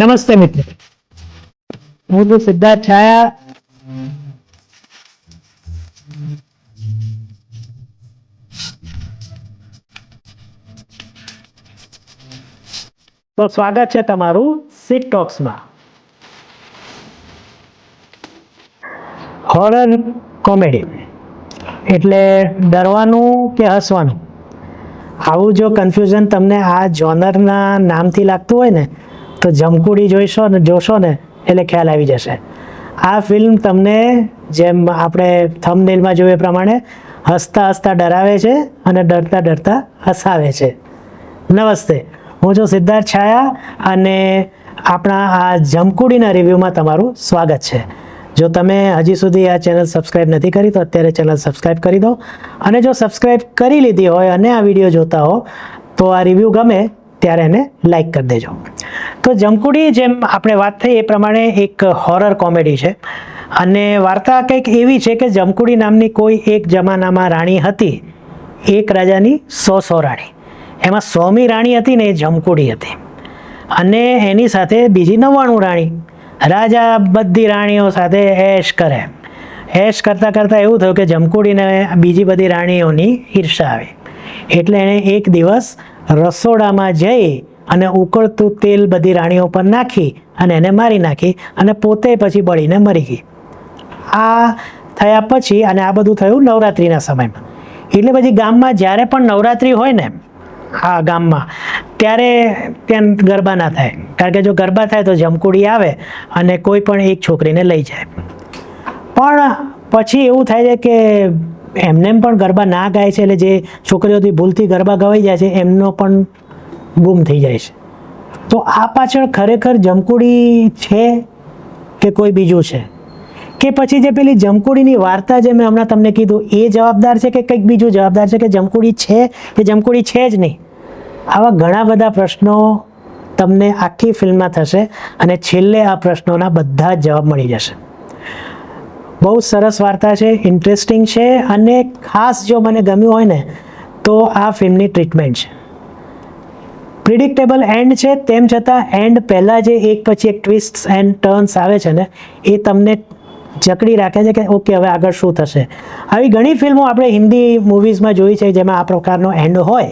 નમસ્તે મિત્રો, હું છું સિદ્ધાર્થ છાયા. તો સ્વાગત છે તમારું સિટ ટોક્સમાં. હોરર કોમેડી એટલે ડરવાનું કે હસવાનું, આવું જો કન્ફ્યુઝન તમને આ જોનરના નામથી લાગતું હોય ને તો જમકુડી જોશો ને એટલે ખ્યાલ આવી જશે. આ ફિલ્મ તમને જેમ આપણે થંબનેલમાં જોયે પ્રમાણે હસતા હસતા ડરાવે છે અને ડરતા ડરતા હસાવે છે. નમસ્તે, હું છું સિદ્ધાર્થ છાયા અને આપણા આ જમકુડીના રિવ્યૂમાં તમારું સ્વાગત છે. જો તમે હજી સુધી આ ચેનલ સબસ્ક્રાઈબ નથી કરી તો અત્યારે ચેનલ સબસ્ક્રાઈબ કરી દો, અને જો સબસ્ક્રાઈબ કરી લીધી હોય અને આ વિડીયો જોતા હો તો આ રિવ્યૂ ગમે ત્યારે એને લાઈક કરી દેજો. તો જમકુડી, જેમ આપણે વાત થઈ એ પ્રમાણે એક હોરર કોમેડી છે અને વાર્તા કંઈક એવી છે કે જમકુડી નામની કોઈ એક જમાનામાં રાણી હતી, એક રાજાની 100 રાણી. એમાં 100મી રાણી હતી ને એ જમકુડી હતી, અને એની સાથે બીજી 99 રાણી. રાજા બધી રાણીઓ સાથે એશ કરે. એશ કરતાં કરતાં એવું થયું કે જમકુડીને બીજી બધી રાણીઓની ઈર્ષા આવી, એટલે એણે એક દિવસ રસોડામાં જઈ અને ઉકળતું તેલ બધી રાણીઓ પર નાખી અને એને મારી નાખી, અને પોતે પછી બળીને મરી ગઈ. આ થયા પછી, અને આ બધું થયું નવરાત્રિના સમયમાં. એટલે પછી ગામમાં જ્યારે પણ નવરાત્રિ હોય ને આ ગામમાં, ત્યારે ત્યાં ગરબા ના થાય, કારણ કે જો ગરબા થાય તો જમકુડી આવે અને કોઈ પણ એક છોકરીને લઈ જાય. પણ પછી એવું થાય છે કે એમને પણ ગરબા ના ગાય છે, એટલે જે છોકરીઓથી ભૂલથી ગરબા ગવાઈ જાય છે એમનો પણ ગુમ થઈ જાય છે. તો આ પાછળ ખરેખર જમકુડી છે કે કોઈ બીજું છે, કે પછી જે પેલી જમકુડીની વાર્તા જે મેં હમણાં તમને કીધું એ જવાબદાર છે કે કંઈક બીજું જવાબદાર છે, કે જમકુડી છે કે જમકુડી છે જ નહીં? આવા ઘણા બધા પ્રશ્નો તમને આખી ફિલ્મમાં થશે અને છેલ્લે આ પ્રશ્નોના બધા જ જવાબ મળી જશે. બહુ સરસ વાર્તા છે, ઇન્ટરેસ્ટિંગ છે, અને ખાસ જો મને ગમ્યું હોય ને તો આ ફિલ્મની ટ્રીટમેન્ટ છે. પ્રિડિક્ટેબલ એન્ડ છે, તેમ છતાં એન્ડ પહેલાં જે એક પછી એક ટ્વિસ્ટ એન્ડ ટર્ન્સ આવે છે ને એ તમને જકડી રાખે છે કે ઓકે હવે આગળ શું થશે. આવી ઘણી ફિલ્મો આપણે હિન્દી મૂવીઝમાં જોઈ છે જેમાં આ પ્રકારનો એન્ડ હોય,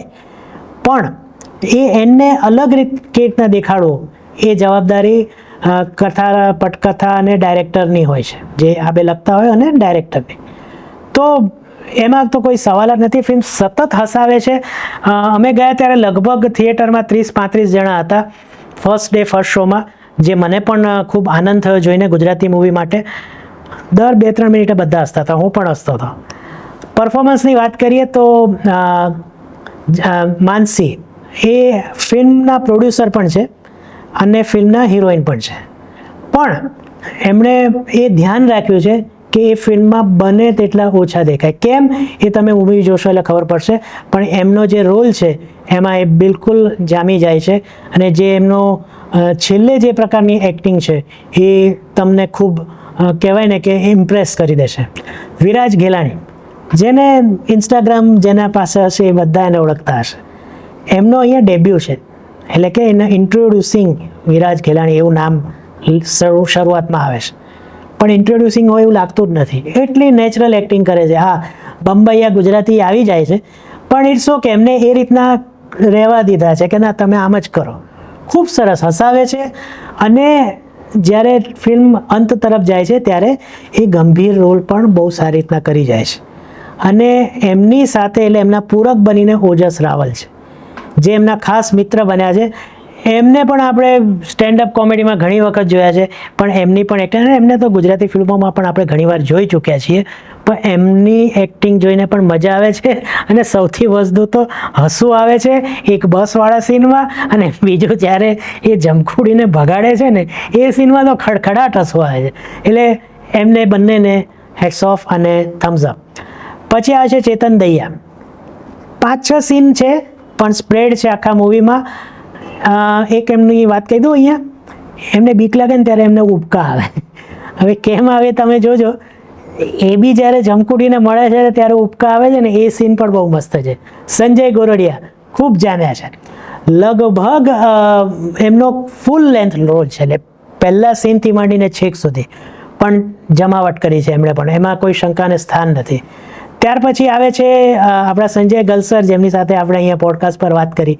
પણ એ એન્ડને અલગ રીતના દેખાડવો એ જવાબદારી કથા, પટકથા અને ડાયરેક્ટરની હોય છે, જે આ બે લખતા હોય અને ડાયરેક્ટરની. તો એમાં તો કોઈ સવાલ જ નથી. ફિલ્મ સતત હસાવે છે. અમે ગયા ત્યારે લગભગ થિયેટરમાં 30-35 જણા હતા ફર્સ્ટ ડે ફર્સ્ટ શોમાં, જે મને પણ ખૂબ આનંદ થયો જોઈને. ગુજરાતી મૂવી માટે દર 2-3 મિનિટે બધા હસતા હતા, હું પણ હસતો હતો. પરફોર્મન્સની વાત કરીએ તો માનસી એ ફિલ્મના પ્રોડ્યુસર પણ છે અને ફિલ્મના હિરોઈન પણ છે, પણ એમણે એ ધ્યાન રાખ્યું છે કે એ ફિલ્મમાં બને તેટલા ઓછા દેખાય. કેમ એ તમે મૂવી જોશો એટલે ખબર પડશે, પણ એમનો જે રોલ છે એમાં એ બિલકુલ જામી જાય છે, અને જે એમનો છેલ્લે જે પ્રકારની એક્ટિંગ છે એ તમને ખૂબ કહેવાય ને કે ઇમ્પ્રેસ કરી દેશે. વિરાજ ઘેલાણી, જેને ઇન્સ્ટાગ્રામ જેના પાસે હશે એ બધા એને ઓળખતા હશે. એમનો અહીંયા ડેબ્યુ છે, એટલે કે એને ઇન્ટ્રોડ્યુસિંગ વિરાજ ઘેલાણી એવું નામ શરૂઆતમાં આવે છે, પણ ઇન્ટ્રોડ્યુસિંગ હોય એવું લાગતું જ નથી. એટલી નેચરલ એક્ટિંગ કરે છે. હા, બંબઈયા ગુજરાતી આવી જાય છે, પણ ઇટ્સ ઓકે, એમને એ રીતના રહેવા દીધા છે કે ના તમે આમ જ કરો. ખૂબ સરસ હસાવે છે, અને જ્યારે ફિલ્મ અંત તરફ જાય છે ત્યારે એ ગંભીર રોલ પણ બહુ સારી રીતના કરી જાય છે. અને એમની સાથે, એટલે એમના પૂરક બનીને ઓજસ રાવલ છે, જે એમના ખાસ મિત્ર બન્યા છે. એમને પણ આપણે સ્ટેન્ડઅપ કોમેડીમાં ઘણી વખત જોયા છે, પણ એમની પણ એક્ટિંગ, એમને તો ગુજરાતી ફિલ્મોમાં પણ આપણે ઘણીવાર જોઈ ચૂક્યા છીએ, પણ એમની એક્ટિંગ જોઈને પણ મજા આવે છે. અને સૌથી વધુ તો હસવું આવે છે એક બસવાળા સીનમાં, અને બીજું જ્યારે એ જમકુડીને ભગાડે છે ને એ સીનમાં તો ખડખડાટ હસવું આવે છે. એટલે એમને બંનેને હેટ્સ ઓફ અને થમ્સ અપ. પછી આવે છે ચેતન દહિયા. 5-6 સીન છે પણ સ્પ્રેડ છે આખા મૂવીમાં. એક એમની વાત કહી દઉં અહીંયા, એમને બીક લાગે ને ત્યારે એમને ઉબકા આવે. હવે કેમ આવે તમે જોજો. એ બી જ્યારે જમકુડીને મળે છે ત્યારે ઉબકા આવે છે ને, એ સીન પણ બહુ મસ્ત છે. સંજય ગોરડિયા ખૂબ જામ્યા છે. લગભગ એમનો ફૂલ લેન્થ રોલ છે, એટલે પહેલા સીનથી માંડીને છેક સુધી પણ જમાવટ કરી છે એમણે, પણ એમાં કોઈ શંકાને સ્થાન નથી. ત્યાર પછી આવે છે આપણા સંજય ગલસર, જેમની સાથે આપણે અહીંયા પોડકાસ્ટ પર વાત કરી.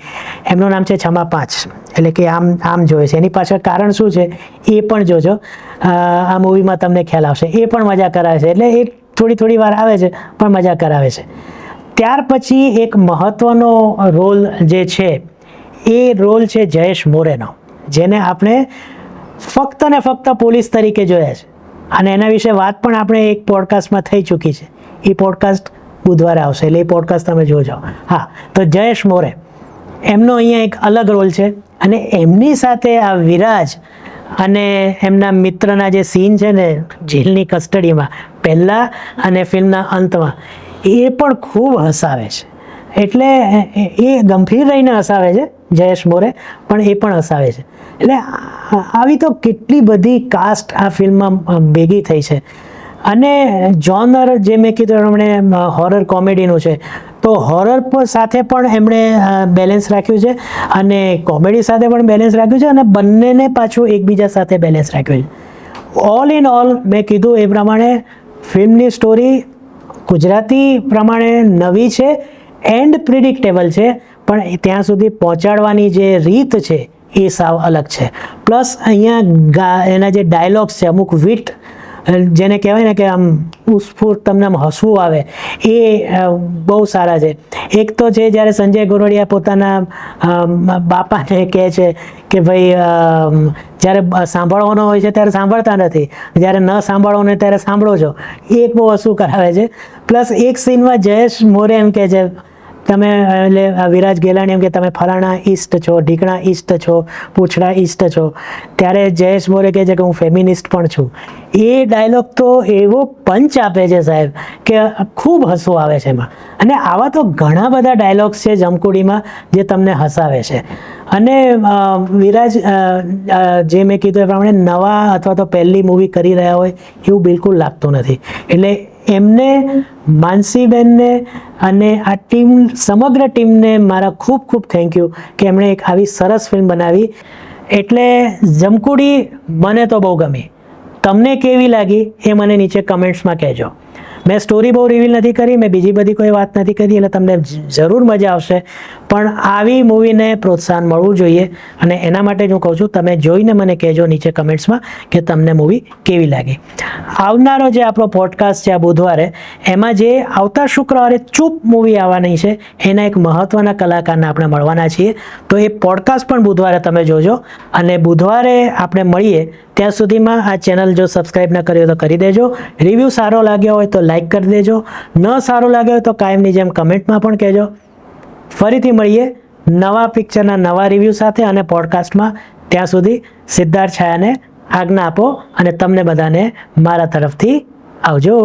એમનું નામ છે છમા 5, એટલે કે આમ જોઈએ છે. એની પાછળ કારણ શું છે એ પણ જોજો, આ મૂવીમાં તમને ખ્યાલ આવશે. એ પણ મજા કરાવે છે, એટલે એ થોડી વાર આવે છે પણ મજા કરાવે છે. ત્યાર પછી એક મહત્ત્વનો રોલ જે છે એ રોલ છે જયેશ મોરેનો, જેને આપણે ફક્ત ને ફક્ત પોલીસ તરીકે જોયા છે, અને એના વિશે વાત પણ આપણે એક પોડકાસ્ટમાં થઈ ચૂકી છે. એ પોડકાસ્ટ બુધવારે આવશે, એટલે એ પોડકાસ્ટ તમે જોજો. હા, તો જયેશ મોરે એમનો અહીંયા એક અલગ રોલ છે, અને એમની સાથે આ વિરાજ અને એમના મિત્રના જે સીન છે ને જેલની કસ્ટડીમાં પહેલાં અને ફિલ્મના અંતમાં, એ પણ ખૂબ હસાવે છે. એટલે એ ગંભીર રહીને હસાવે છે જયેશ મોરે, પણ એ પણ હસાવે છે. એટલે આવી તો કેટલી બધી કાસ્ટ આ ફિલ્મમાં ભેગી થઈ છે. અને જોનર જે મેં કીધું એમણે હોરર કોમેડીનું છે, તો હોરર સાથે પણ એમણે બેલેન્સ રાખ્યું છે, અને કોમેડી સાથે પણ બેલેન્સ રાખ્યું છે, અને બંનેને પાછું એકબીજા સાથે બેલેન્સ રાખ્યું છે. ઓલ ઇન ઓલ મેં કીધું એ પ્રમાણે ફિલ્મની સ્ટોરી ગુજરાતી પ્રમાણે નવી છે એન્ડ પ્રિડિક્ટેબલ છે, પણ ત્યાં સુધી પહોંચાડવાની જે રીત છે એ સાવ અલગ છે. પ્લસ અહીંયા એના જે ડાયલોગ્સ છે, અમુક વિટ જેને કહેવાય ને કે આમ ઉસ્ફૂર્ત તમને આમ હસવું આવે, એ બહુ સારા છે. એક તો છે જ્યારે સંજય ગોરડિયા પોતાના બાપાને કહે છે કે ભાઈ જ્યારે સાંભળવાનો હોય છે ત્યારે સાંભળતા નથી, જ્યારે ન સાંભળવાનું ત્યારે સાંભળો છો, એ એક બહુ હસવું કરાવે છે. પ્લસ એક સીનમાં જયેશ મોરે એમ કહે છે, તમે એટલે વિરાજ ગેલાણી એમ કે તમે ફલાણા ઈસ્ટ છો, ઢીકણા ઈસ્ટ છો, પૂછડા ઈસ્ટ છો, ત્યારે જયેશ મોરે કહે છે કે હું ફેમિનિસ્ટ પણ છું. એ ડાયલોગ તો એવો પંચ આપે છે સાહેબ કે ખૂબ હસવું આવે છે એમાં. અને આવા તો ઘણા બધા ડાયલોગ્સ છે જમકુડીમાં જે તમને હસાવે છે. અને વિરાજ જે મેં કીધું એ પ્રમાણે નવા અથવા તો પહેલી મૂવી કરી રહ્યા હોય એવું બિલકુલ લાગતું નથી. એટલે એમને, માનસીબેનને અને આ ટીમ, સમગ્ર ટીમને મારા ખૂબ થેન્ક યુ કે એમણે એક આવી સરસ ફિલ્મ બનાવી. એટલે જમકુડી મને તો બહુ ગમી. તમને કેવી લાગી એ મને નીચે કમેન્ટ્સમાં કહેજો. મેં સ્ટોરી બહુ રિવીલ નથી કરી, મેં બીજી બધી કોઈ વાત નથી કરી, એટલે તમને જરૂર મજા આવશે. પણ આવી મૂવીને પ્રોત્સાહન મળવું જોઈએ, અને એના માટે જ હું કહું છું તમે જોઈને મને કહેજો નીચે કમેન્ટ્સમાં કે તમને મૂવી કેવી લાગી. આવનારો જે આપણો પોડકાસ્ટ છે આ બુધવારે, એમાં જે આવતા શુક્રવારે ચૂપ મૂવી આવવાની છે એના એક મહત્ત્વના કલાકારને આપણે મળવાના છીએ. તો એ પોડકાસ્ટ પણ બુધવારે તમે જોજો. અને બુધવારે આપણે મળીએ, ત્યાં સુધીમાં આ ચેનલ જો સબસ્ક્રાઈબ ન કરી હોય તો કરી દેજો. રિવ્યૂ સારો લાગ્યો હોય તો લાઈક કરી દેજો. ન સારો લાગ્યો હોય તો કાયમની જેમ કમેન્ટમાં પણ કહેજો. ફરીથી મળીએ નવા પિક્ચરના નવા રિવ્યૂ સાથે અને પોડકાસ્ટમાં. ત્યાં સુધી સિદ્ધાર્થ છાયાને આજ્ઞા આપો, અને તમને બધાને મારા તરફથી આવજો.